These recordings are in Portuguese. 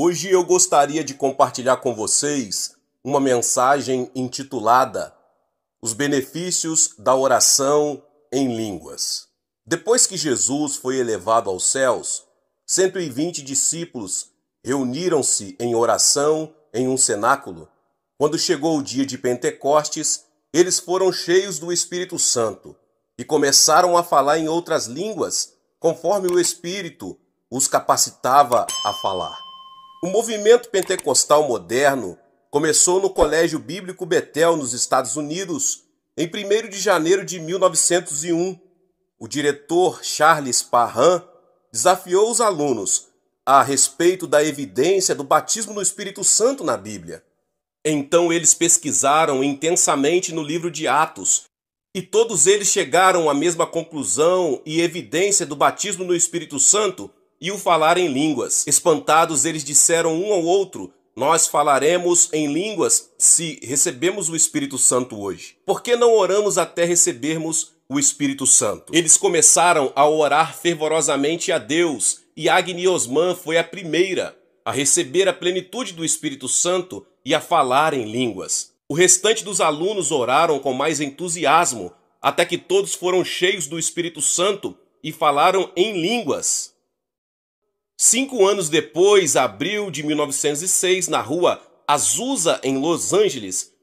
Hoje eu gostaria de compartilhar com vocês uma mensagem intitulada Os benefícios da oração em línguas. Depois que Jesus foi elevado aos céus, 120 discípulos reuniram-se em oração em um cenáculo. Quando chegou o dia de Pentecostes, eles foram cheios do Espírito Santo e começaram a falar em outras línguas, conforme o Espírito os capacitava a falar. O movimento pentecostal moderno começou no Colégio Bíblico Betel, nos Estados Unidos, em 1º de janeiro de 1901. O diretor Charles Parham desafiou os alunos a respeito da evidência do batismo no Espírito Santo na Bíblia. Então eles pesquisaram intensamente no livro de Atos, e todos eles chegaram à mesma conclusão e evidência do batismo no Espírito Santo e o falar em línguas. Espantados, eles disseram um ao outro: nós falaremos em línguas se recebemos o Espírito Santo hoje. Por que não oramos até recebermos o Espírito Santo? Eles começaram a orar fervorosamente a Deus, e Agni Osman foi a primeira a receber a plenitude do Espírito Santo e a falar em línguas. O restante dos alunos oraram com mais entusiasmo, até que todos foram cheios do Espírito Santo e falaram em línguas. 5 anos depois, abril de 1906, na rua Azusa, em Los Angeles,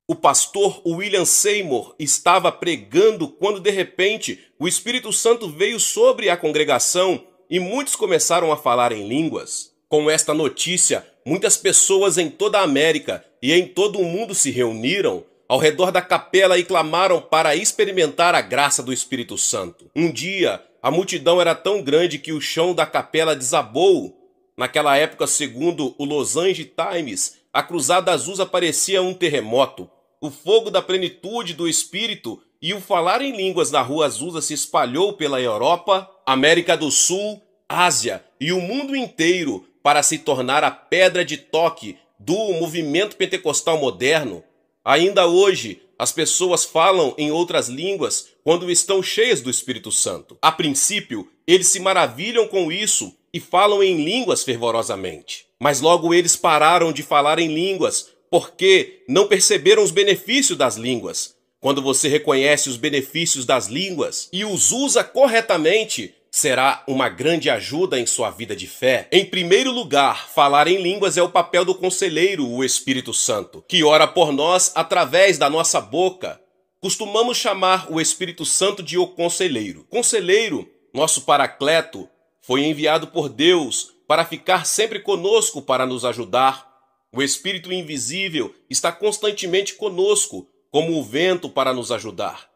o pastor William Seymour estava pregando quando, de repente, o Espírito Santo veio sobre a congregação e muitos começaram a falar em línguas. Com esta notícia, muitas pessoas em toda a América e em todo o mundo se reuniram ao redor da capela e clamaram para experimentar a graça do Espírito Santo. Um dia, a multidão era tão grande que o chão da capela desabou. Naquela época, segundo o Los Angeles Times, a Cruzada Azusa parecia um terremoto. O fogo da plenitude do Espírito e o falar em línguas na rua Azusa se espalhou pela Europa, América do Sul, Ásia e o mundo inteiro para se tornar a pedra de toque do movimento pentecostal moderno. Ainda hoje, as pessoas falam em outras línguas quando estão cheias do Espírito Santo. A princípio, eles se maravilham com isso e falam em línguas fervorosamente. Mas logo eles pararam de falar em línguas porque não perceberam os benefícios das línguas. Quando você reconhece os benefícios das línguas e os usa corretamente, será uma grande ajuda em sua vida de fé. Em primeiro lugar, falar em línguas é o papel do conselheiro, o Espírito Santo, que ora por nós através da nossa boca. Costumamos chamar o Espírito Santo de o conselheiro. Conselheiro, nosso paracleto, foi enviado por Deus para ficar sempre conosco para nos ajudar. O Espírito invisível está constantemente conosco, como o vento para nos ajudar.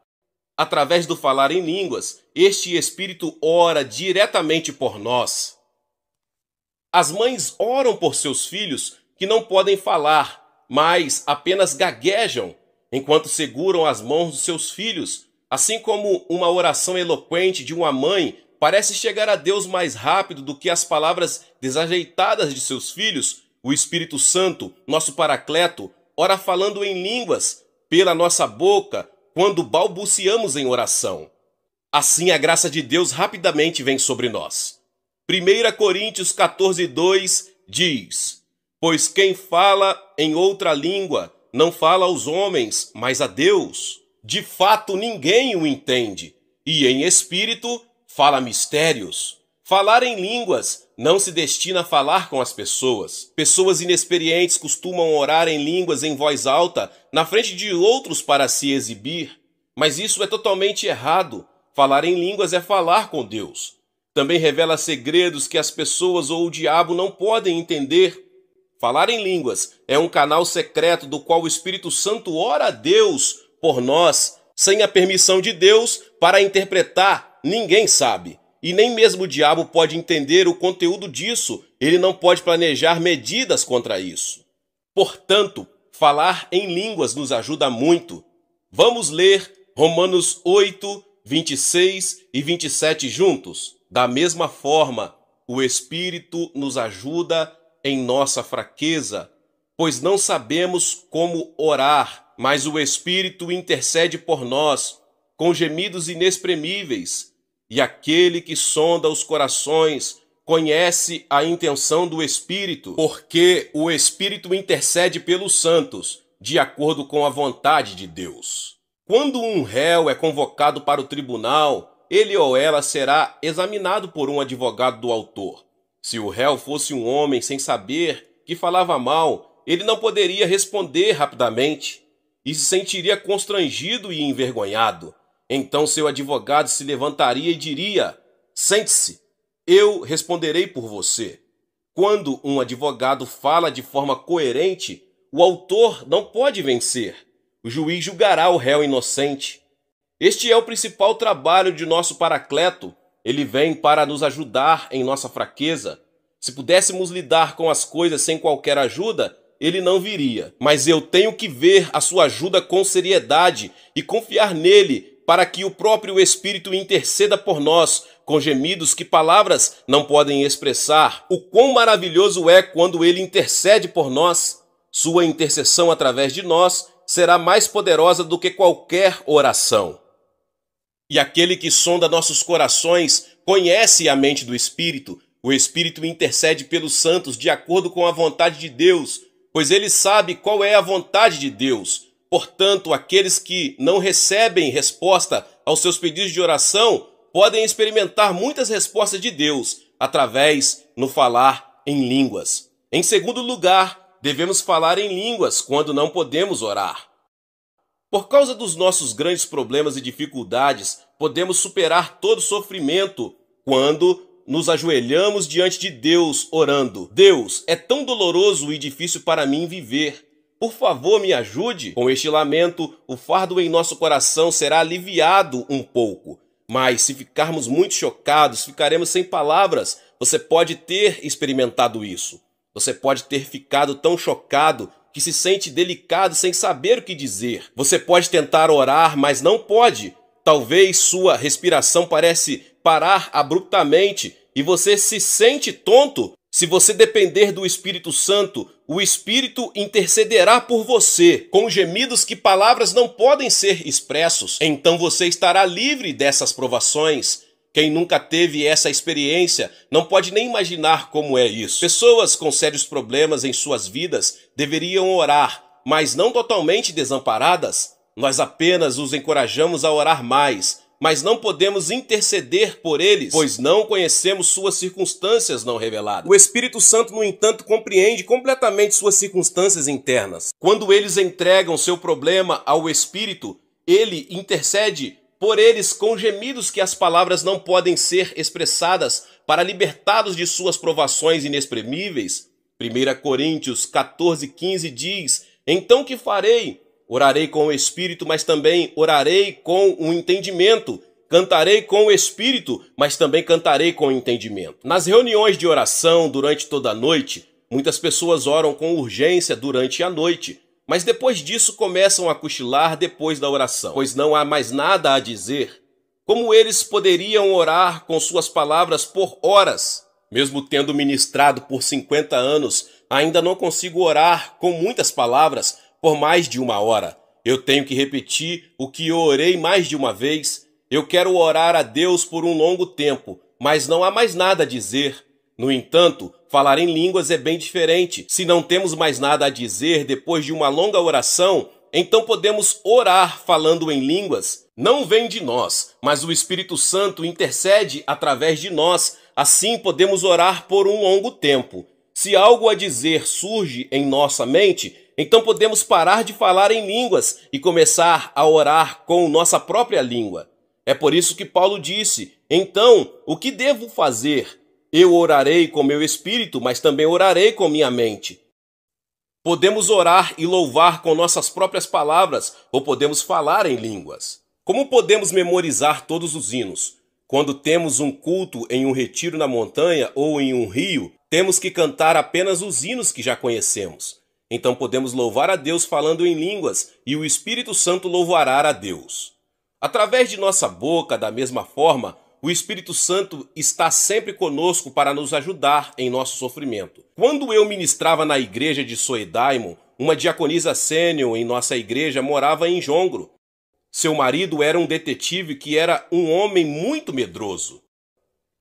Através do falar em línguas, este Espírito ora diretamente por nós. As mães oram por seus filhos que não podem falar, mas apenas gaguejam, enquanto seguram as mãos dos seus filhos, assim como uma oração eloquente de uma mãe parece chegar a Deus mais rápido do que as palavras desajeitadas de seus filhos. O Espírito Santo, nosso paracleto, ora falando em línguas pela nossa boca, quando balbuciamos em oração. Assim a graça de Deus rapidamente vem sobre nós. 1 Coríntios 14:2 diz: pois quem fala em outra língua não fala aos homens, mas a Deus. De fato ninguém o entende, e em espírito fala mistérios. Falar em línguas não se destina a falar com as pessoas. Pessoas inexperientes costumam orar em línguas em voz alta na frente de outros para se exibir. Mas isso é totalmente errado. Falar em línguas é falar com Deus. Também revela segredos que as pessoas ou o diabo não podem entender. Falar em línguas é um canal secreto do qual o Espírito Santo ora a Deus por nós. Sem a permissão de Deus para interpretar, ninguém sabe. E nem mesmo o diabo pode entender o conteúdo disso. Ele não pode planejar medidas contra isso. Portanto, falar em línguas nos ajuda muito. Vamos ler Romanos 8, 26 e 27 juntos. Da mesma forma, o Espírito nos ajuda em nossa fraqueza, pois não sabemos como orar, mas o Espírito intercede por nós com gemidos inexprimíveis. E aquele que sonda os corações conhece a intenção do Espírito, porque o Espírito intercede pelos santos, de acordo com a vontade de Deus. Quando um réu é convocado para o tribunal, ele ou ela será examinado por um advogado do autor. Se o réu fosse um homem sem saber, que falava mal, ele não poderia responder rapidamente e se sentiria constrangido e envergonhado. Então seu advogado se levantaria e diria: sente-se, eu responderei por você. Quando um advogado fala de forma coerente, o autor não pode vencer. O juiz julgará o réu inocente. Este é o principal trabalho de nosso Paracleto. Ele vem para nos ajudar em nossa fraqueza. Se pudéssemos lidar com as coisas sem qualquer ajuda, ele não viria. Mas eu tenho que ver a sua ajuda com seriedade e confiar nele para que o próprio Espírito interceda por nós com gemidos que palavras não podem expressar. O quão maravilhoso é quando ele intercede por nós. Sua intercessão através de nós será mais poderosa do que qualquer oração. E aquele que sonda nossos corações conhece a mente do Espírito. O Espírito intercede pelos santos de acordo com a vontade de Deus, pois ele sabe qual é a vontade de Deus. Portanto, aqueles que não recebem resposta aos seus pedidos de oração podem experimentar muitas respostas de Deus através no falar em línguas. Em segundo lugar, devemos falar em línguas quando não podemos orar. Por causa dos nossos grandes problemas e dificuldades, podemos superar todo sofrimento quando nos ajoelhamos diante de Deus orando. Deus, é tão doloroso e difícil para mim viver. Por favor, me ajude. Com este lamento, o fardo em nosso coração será aliviado um pouco. Mas se ficarmos muito chocados, ficaremos sem palavras. Você pode ter experimentado isso. Você pode ter ficado tão chocado que se sente delicado sem saber o que dizer. Você pode tentar orar, mas não pode. Talvez sua respiração parece parar abruptamente e você se sente tonto. Se você depender do Espírito Santo, o Espírito intercederá por você, com gemidos que palavras não podem ser expressos. Então você estará livre dessas provações. Quem nunca teve essa experiência não pode nem imaginar como é isso. Pessoas com sérios problemas em suas vidas deveriam orar, mas não totalmente desamparadas. Nós apenas os encorajamos a orar mais, mas não podemos interceder por eles, pois não conhecemos suas circunstâncias não reveladas. O Espírito Santo, no entanto, compreende completamente suas circunstâncias internas. Quando eles entregam seu problema ao Espírito, ele intercede por eles com gemidos que as palavras não podem ser expressadas para libertá-los de suas provações inexprimíveis. 1 Coríntios 14:15 diz: então que farei? Orarei com o Espírito, mas também orarei com o entendimento. Cantarei com o Espírito, mas também cantarei com o entendimento. Nas reuniões de oração durante toda a noite, muitas pessoas oram com urgência durante a noite, mas depois disso começam a cochilar depois da oração, pois não há mais nada a dizer. Como eles poderiam orar com suas palavras por horas? Mesmo tendo ministrado por 50 anos, ainda não consigo orar com muitas palavras por mais de uma hora. Eu tenho que repetir o que eu orei mais de uma vez. Eu quero orar a Deus por um longo tempo, mas não há mais nada a dizer. No entanto, falar em línguas é bem diferente. Se não temos mais nada a dizer depois de uma longa oração, então podemos orar falando em línguas. Não vem de nós, mas o Espírito Santo intercede através de nós. Assim podemos orar por um longo tempo. Se algo a dizer surge em nossa mente, então podemos parar de falar em línguas e começar a orar com nossa própria língua. É por isso que Paulo disse: então, o que devo fazer? Eu orarei com meu espírito, mas também orarei com minha mente. Podemos orar e louvar com nossas próprias palavras, ou podemos falar em línguas. Como podemos memorizar todos os hinos? Quando temos um culto em um retiro na montanha ou em um rio, temos que cantar apenas os hinos que já conhecemos. Então podemos louvar a Deus falando em línguas e o Espírito Santo louvará a Deus. Através de nossa boca, da mesma forma, o Espírito Santo está sempre conosco para nos ajudar em nosso sofrimento. Quando eu ministrava na igreja de Soedaimon, uma diaconisa sênior em nossa igreja morava em Jongro. Seu marido era um detetive que era um homem muito medroso.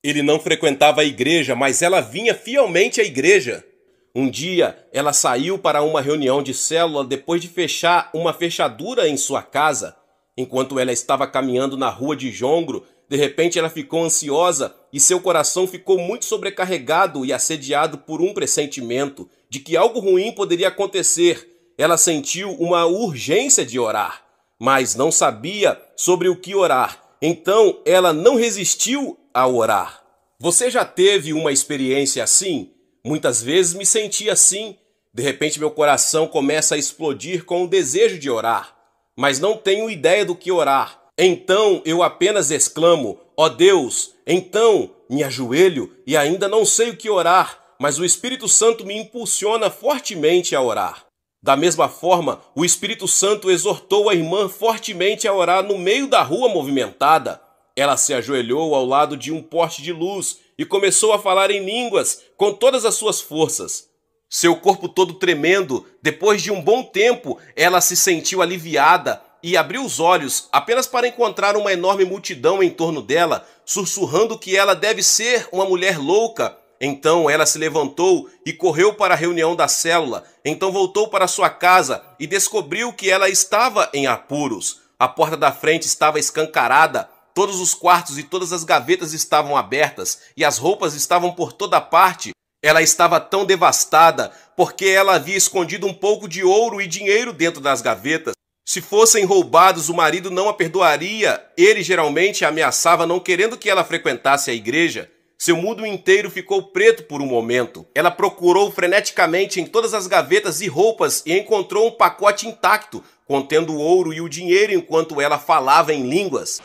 Ele não frequentava a igreja, mas ela vinha fielmente à igreja. Um dia, ela saiu para uma reunião de célula depois de fechar uma fechadura em sua casa. Enquanto ela estava caminhando na rua de Jongro, de repente ela ficou ansiosa e seu coração ficou muito sobrecarregado e assediado por um pressentimento de que algo ruim poderia acontecer. Ela sentiu uma urgência de orar, mas não sabia sobre o que orar. Então ela não resistiu a orar. Você já teve uma experiência assim? Muitas vezes me senti assim. De repente meu coração começa a explodir com o desejo de orar, mas não tenho ideia do que orar. Então eu apenas exclamo: ó Deus, então me ajoelho e ainda não sei o que orar, mas o Espírito Santo me impulsiona fortemente a orar. Da mesma forma, o Espírito Santo exortou a irmã fortemente a orar no meio da rua movimentada. Ela se ajoelhou ao lado de um poste de luz e começou a falar em línguas com todas as suas forças. Seu corpo todo tremendo, depois de um bom tempo, ela se sentiu aliviada e abriu os olhos apenas para encontrar uma enorme multidão em torno dela, sussurrando que ela deve ser uma mulher louca. Então ela se levantou e correu para a reunião da célula. Então voltou para sua casa e descobriu que ela estava em apuros. A porta da frente estava escancarada, todos os quartos e todas as gavetas estavam abertas e as roupas estavam por toda parte. Ela estava tão devastada porque ela havia escondido um pouco de ouro e dinheiro dentro das gavetas. Se fossem roubados, o marido não a perdoaria. Ele geralmente a ameaçava, não querendo que ela frequentasse a igreja. Seu mundo inteiro ficou preto por um momento. Ela procurou freneticamente em todas as gavetas e roupas e encontrou um pacote intacto, contendo o ouro e o dinheiro enquanto ela falava em línguas.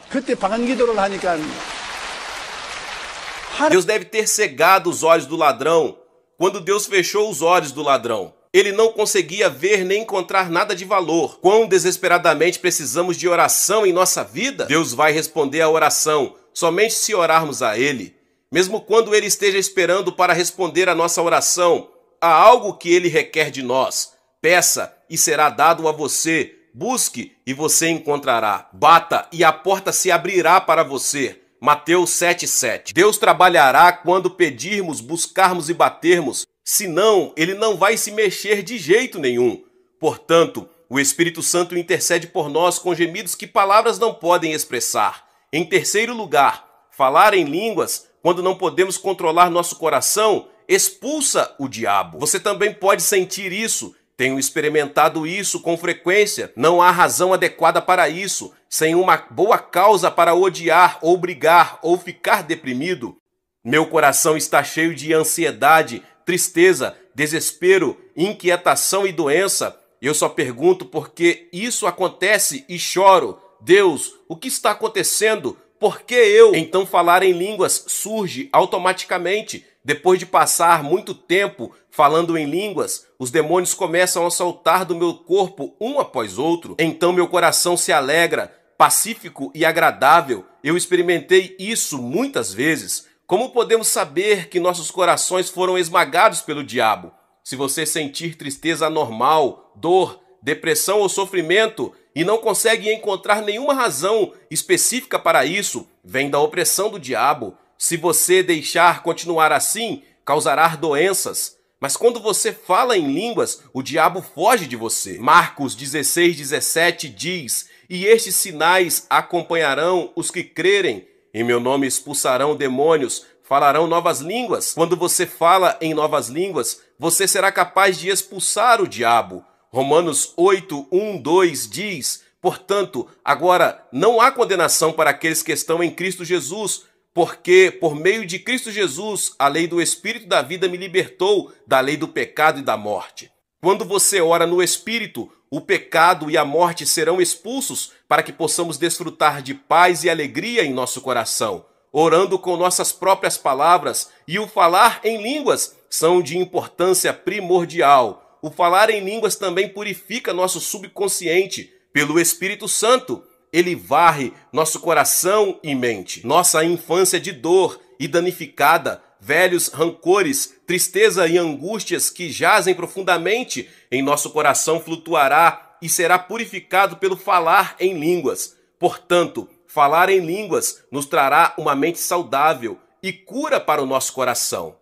Deus deve ter cegado os olhos do ladrão. Quando Deus fechou os olhos do ladrão, ele não conseguia ver nem encontrar nada de valor. Quão desesperadamente precisamos de oração em nossa vida? Deus vai responder à oração somente se orarmos a Ele. Mesmo quando Ele esteja esperando para responder a nossa oração, há algo que Ele requer de nós. Peça e será dado a você. Busque e você encontrará. Bata e a porta se abrirá para você. Mateus 7,7. Deus trabalhará quando pedirmos, buscarmos e batermos. Senão, Ele não vai se mexer de jeito nenhum. Portanto, o Espírito Santo intercede por nós com gemidos que palavras não podem expressar. Em terceiro lugar, falar em línguas, quando não podemos controlar nosso coração, expulsa o diabo. Você também pode sentir isso. Tenho experimentado isso com frequência. Não há razão adequada para isso, sem uma boa causa para odiar ou brigar ou ficar deprimido. Meu coração está cheio de ansiedade, tristeza, desespero, inquietação e doença. Eu só pergunto por que isso acontece e choro. Deus, o que está acontecendo? Por que eu? Então falar em línguas surge automaticamente. Depois de passar muito tempo falando em línguas, os demônios começam a saltar do meu corpo um após outro. Então meu coração se alegra, pacífico e agradável. Eu experimentei isso muitas vezes. Como podemos saber que nossos corações foram esmagados pelo diabo? Se você sentir tristeza anormal, dor, depressão ou sofrimento e não consegue encontrar nenhuma razão específica para isso, vem da opressão do diabo. Se você deixar continuar assim, causará doenças. Mas quando você fala em línguas, o diabo foge de você. Marcos 16:17 diz: e estes sinais acompanharão os que crerem. Em meu nome expulsarão demônios, falarão novas línguas. Quando você fala em novas línguas, você será capaz de expulsar o diabo. Romanos 8:1-2 diz: portanto, agora não há condenação para aqueles que estão em Cristo Jesus, porque por meio de Cristo Jesus, a lei do Espírito da vida me libertou da lei do pecado e da morte. Quando você ora no Espírito, o pecado e a morte serão expulsos para que possamos desfrutar de paz e alegria em nosso coração. Orando com nossas próprias palavras e o falar em línguas são de importância primordial. O falar em línguas também purifica nosso subconsciente. Pelo Espírito Santo, ele varre nosso coração e mente. Nossa infância de dor e danificada, velhos rancores, tristeza e angústias que jazem profundamente em nosso coração flutuará e será purificado pelo falar em línguas. Portanto, falar em línguas nos trará uma mente saudável, e cura para o nosso coração.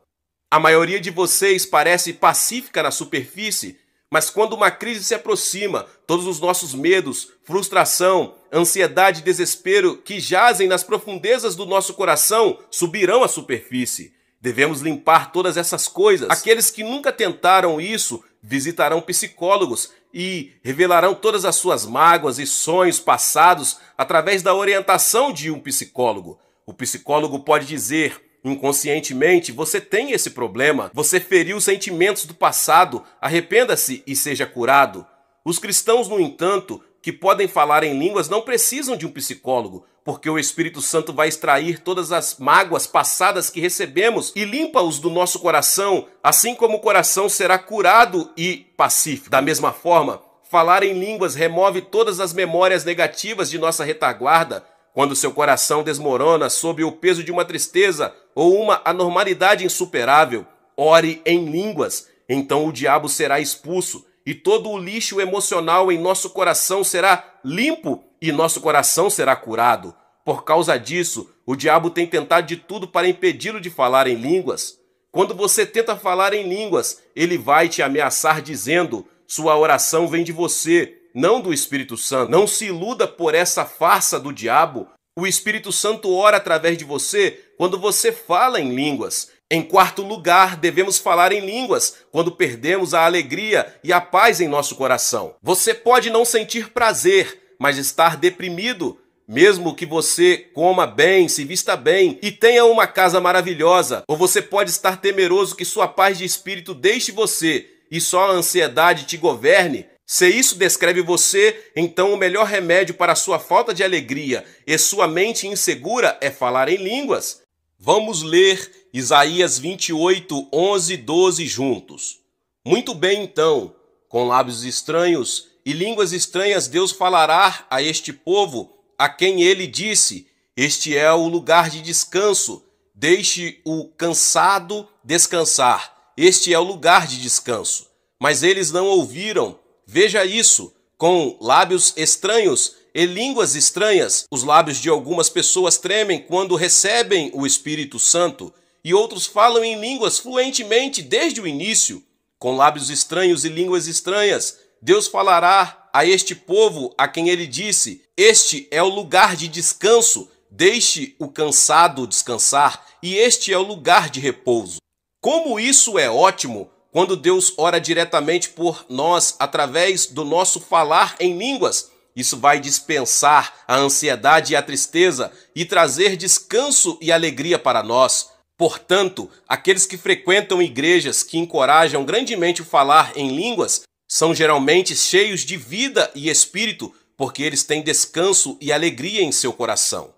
A maioria de vocês parece pacífica na superfície, mas quando uma crise se aproxima, todos os nossos medos, frustração, ansiedade e desespero que jazem nas profundezas do nosso coração subirão à superfície. Devemos limpar todas essas coisas. Aqueles que nunca tentaram isso visitarão psicólogos e revelarão todas as suas mágoas e sonhos passados através da orientação de um psicólogo. O psicólogo pode dizer: inconscientemente, você tem esse problema, você feriu sentimentos do passado, arrependa-se e seja curado. Os cristãos, no entanto, que podem falar em línguas não precisam de um psicólogo, porque o Espírito Santo vai extrair todas as mágoas passadas que recebemos e limpa-os do nosso coração, assim como o coração será curado e pacífico. Da mesma forma, falar em línguas remove todas as memórias negativas de nossa retaguarda. Quando seu coração desmorona sob o peso de uma tristeza ou uma anormalidade insuperável, ore em línguas. Então o diabo será expulso e todo o lixo emocional em nosso coração será limpo e nosso coração será curado. Por causa disso, o diabo tem tentado de tudo para impedi-lo de falar em línguas. Quando você tenta falar em línguas, ele vai te ameaçar dizendo: sua oração vem de você, não do Espírito Santo. Não se iluda por essa farsa do diabo. O Espírito Santo ora através de você quando você fala em línguas. Em quarto lugar, devemos falar em línguas quando perdemos a alegria e a paz em nosso coração. Você pode não sentir prazer, mas estar deprimido, mesmo que você coma bem, se vista bem e tenha uma casa maravilhosa. Ou você pode estar temeroso que sua paz de espírito deixe você e só a ansiedade te governe. Se isso descreve você, então o melhor remédio para a sua falta de alegria e sua mente insegura é falar em línguas. Vamos ler Isaías 28, 11 e 12 juntos. Muito bem, então, com lábios estranhos e línguas estranhas Deus falará a este povo, a quem ele disse: este é o lugar de descanso, deixe o cansado descansar, este é o lugar de descanso. Mas eles não ouviram. Veja isso, com lábios estranhos e línguas estranhas. Os lábios de algumas pessoas tremem quando recebem o Espírito Santo e outros falam em línguas fluentemente desde o início. Com lábios estranhos e línguas estranhas, Deus falará a este povo a quem ele disse: este é o lugar de descanso, deixe o cansado descansar, e este é o lugar de repouso. Como isso é ótimo! Quando Deus ora diretamente por nós através do nosso falar em línguas, isso vai dispensar a ansiedade e a tristeza e trazer descanso e alegria para nós. Portanto, aqueles que frequentam igrejas que encorajam grandemente o falar em línguas são geralmente cheios de vida e espírito, porque eles têm descanso e alegria em seu coração.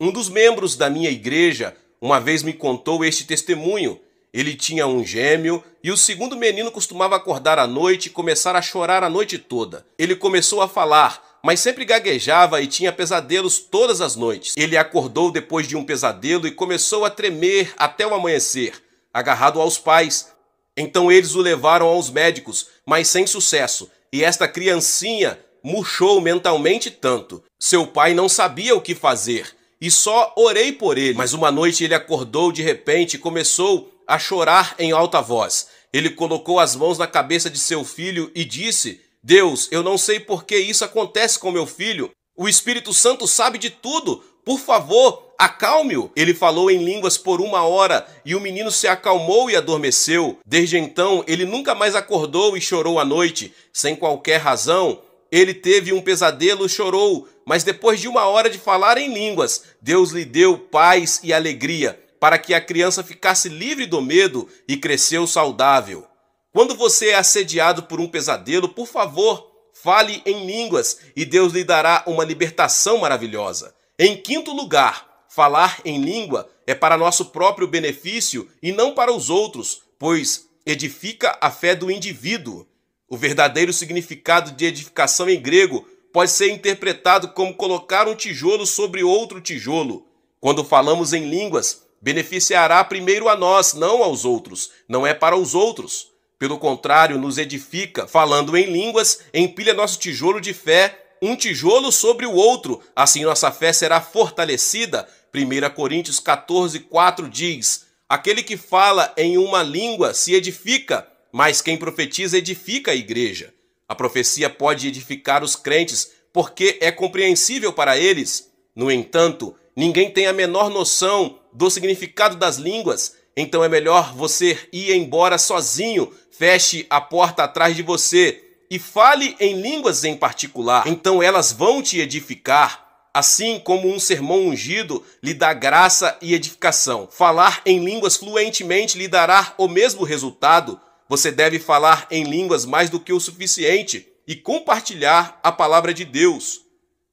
Um dos membros da minha igreja uma vez me contou este testemunho. Ele tinha um gêmeo e o segundo menino costumava acordar à noite e começar a chorar a noite toda. Ele começou a falar, mas sempre gaguejava e tinha pesadelos todas as noites. Ele acordou depois de um pesadelo e começou a tremer até o amanhecer, agarrado aos pais. Então eles o levaram aos médicos, mas sem sucesso, e esta criancinha murchou mentalmente tanto. Seu pai não sabia o que fazer e só orei por ele. Mas uma noite ele acordou de repente e começou a chorar em alta voz. Ele colocou as mãos na cabeça de seu filho e disse: Deus, eu não sei por que isso acontece com meu filho. O Espírito Santo sabe de tudo. Por favor, acalme-o. Ele falou em línguas por 1 hora e o menino se acalmou e adormeceu. Desde então, ele nunca mais acordou e chorou à noite. Sem qualquer razão, ele teve um pesadelo e chorou. Mas depois de 1 hora de falar em línguas, Deus lhe deu paz e alegria, para que a criança ficasse livre do medo e cresceu saudável. Quando você é assediado por um pesadelo, por favor, fale em línguas e Deus lhe dará uma libertação maravilhosa. Em quinto lugar, falar em língua é para nosso próprio benefício e não para os outros, pois edifica a fé do indivíduo. O verdadeiro significado de edificação em grego pode ser interpretado como colocar um tijolo sobre outro tijolo. Quando falamos em línguas, beneficiará primeiro a nós, não aos outros. Não é para os outros. Pelo contrário, nos edifica. Falando em línguas, empilha nosso tijolo de fé, um tijolo sobre o outro. Assim nossa fé será fortalecida, 1 Coríntios 14:4 diz: aquele que fala em uma língua se edifica, mas quem profetiza edifica a igreja. A profecia pode edificar os crentes porque é compreensível para eles. No entanto, ninguém tem a menor noção do significado das línguas, então é melhor você ir embora sozinho, feche a porta atrás de você e fale em línguas em particular. Então elas vão te edificar, assim como um sermão ungido lhe dá graça e edificação. Falar em línguas fluentemente lhe dará o mesmo resultado. Você deve falar em línguas mais do que o suficiente e compartilhar a palavra de Deus.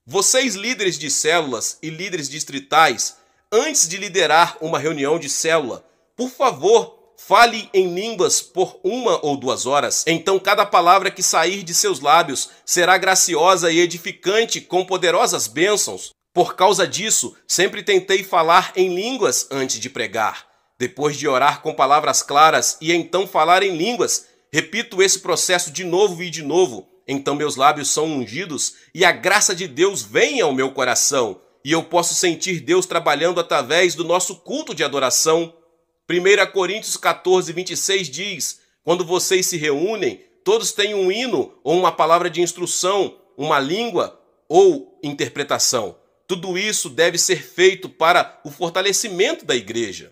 Vocês, líderes de células e líderes distritais, antes de liderar uma reunião de célula, por favor, fale em línguas por 1 ou 2 horas. Então cada palavra que sair de seus lábios será graciosa e edificante com poderosas bênçãos. Por causa disso, sempre tentei falar em línguas antes de pregar. Depois de orar com palavras claras e então falar em línguas, repito esse processo de novo e de novo. Então meus lábios são ungidos e a graça de Deus vem ao meu coração. E eu posso sentir Deus trabalhando através do nosso culto de adoração. 1 Coríntios 14:26 diz: quando vocês se reúnem, todos têm um hino ou uma palavra de instrução, uma língua ou interpretação. Tudo isso deve ser feito para o fortalecimento da igreja.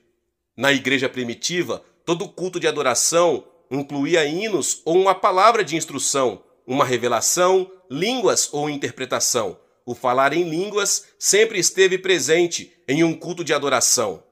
Na igreja primitiva, todo culto de adoração incluía hinos ou uma palavra de instrução, uma revelação, línguas ou interpretação. O falar em línguas sempre esteve presente em um culto de adoração.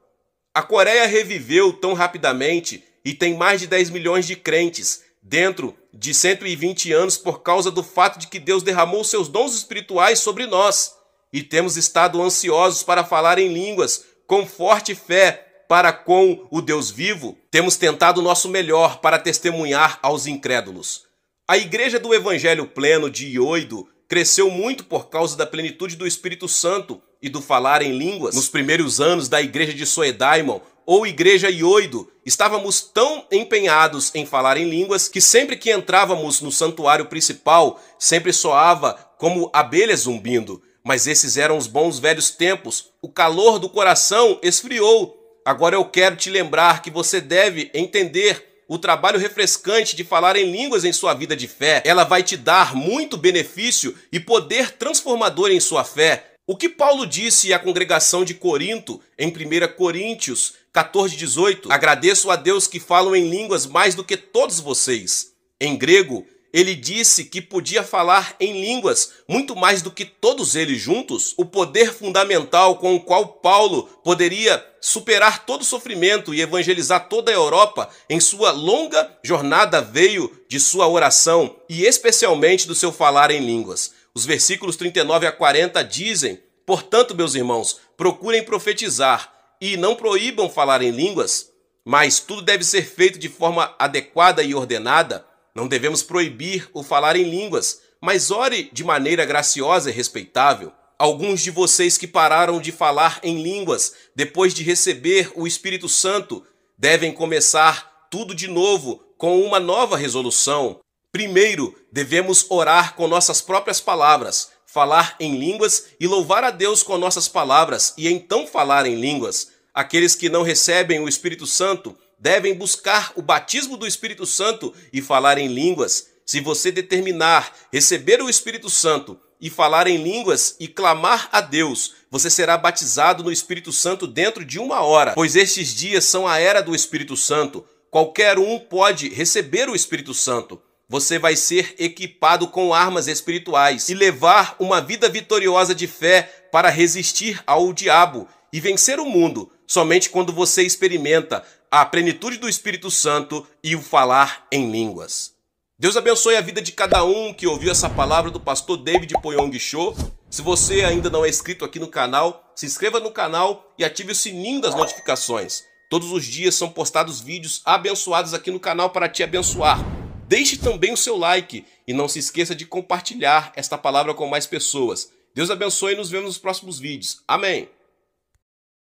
A Coreia reviveu tão rapidamente e tem mais de 10 milhões de crentes dentro de 120 anos por causa do fato de que Deus derramou seus dons espirituais sobre nós. E temos estado ansiosos para falar em línguas com forte fé para com o Deus vivo. Temos tentado o nosso melhor para testemunhar aos incrédulos. A igreja do Evangelho Pleno de Ioido cresceu muito por causa da plenitude do Espírito Santo e do falar em línguas. Nos primeiros anos da igreja de Soedaimon, ou igreja Ioido, estávamos tão empenhados em falar em línguas que sempre que entrávamos no santuário principal, sempre soava como abelhas zumbindo. Mas esses eram os bons velhos tempos. O calor do coração esfriou. Agora eu quero te lembrar que você deve entender o trabalho refrescante de falar em línguas em sua vida de fé. Ela vai te dar muito benefício e poder transformador em sua fé. O que Paulo disse à congregação de Corinto em 1 Coríntios 14:18? Agradeço a Deus que falam em línguas mais do que todos vocês. Em grego, ele disse que podia falar em línguas muito mais do que todos eles juntos. O poder fundamental com o qual Paulo poderia superar todo o sofrimento e evangelizar toda a Europa em sua longa jornada veio de sua oração e especialmente do seu falar em línguas. Os versículos 39 a 40 dizem: portanto, meus irmãos, procurem profetizar e não proíbam falar em línguas, mas tudo deve ser feito de forma adequada e ordenada. Não devemos proibir o falar em línguas, mas ore de maneira graciosa e respeitável. Alguns de vocês que pararam de falar em línguas depois de receber o Espírito Santo devem começar tudo de novo com uma nova resolução. Primeiro, devemos orar com nossas próprias palavras, falar em línguas e louvar a Deus com nossas palavras e então falar em línguas. Aqueles que não recebem o Espírito Santo devem buscar o batismo do Espírito Santo e falar em línguas. Se você determinar receber o Espírito Santo e falar em línguas e clamar a Deus, você será batizado no Espírito Santo dentro de 1 hora, pois estes dias são a era do Espírito Santo. Qualquer um pode receber o Espírito Santo. Você vai ser equipado com armas espirituais e levar uma vida vitoriosa de fé para resistir ao diabo e vencer o mundo, somente quando você experimenta a plenitude do Espírito Santo e o falar em línguas. Deus abençoe a vida de cada um que ouviu essa palavra do pastor David Poyong Cho. Se você ainda não é inscrito aqui no canal, se inscreva no canal e ative o sininho das notificações. Todos os dias são postados vídeos abençoados aqui no canal para te abençoar. Deixe também o seu like e não se esqueça de compartilhar esta palavra com mais pessoas. Deus abençoe e nos vemos nos próximos vídeos. Amém.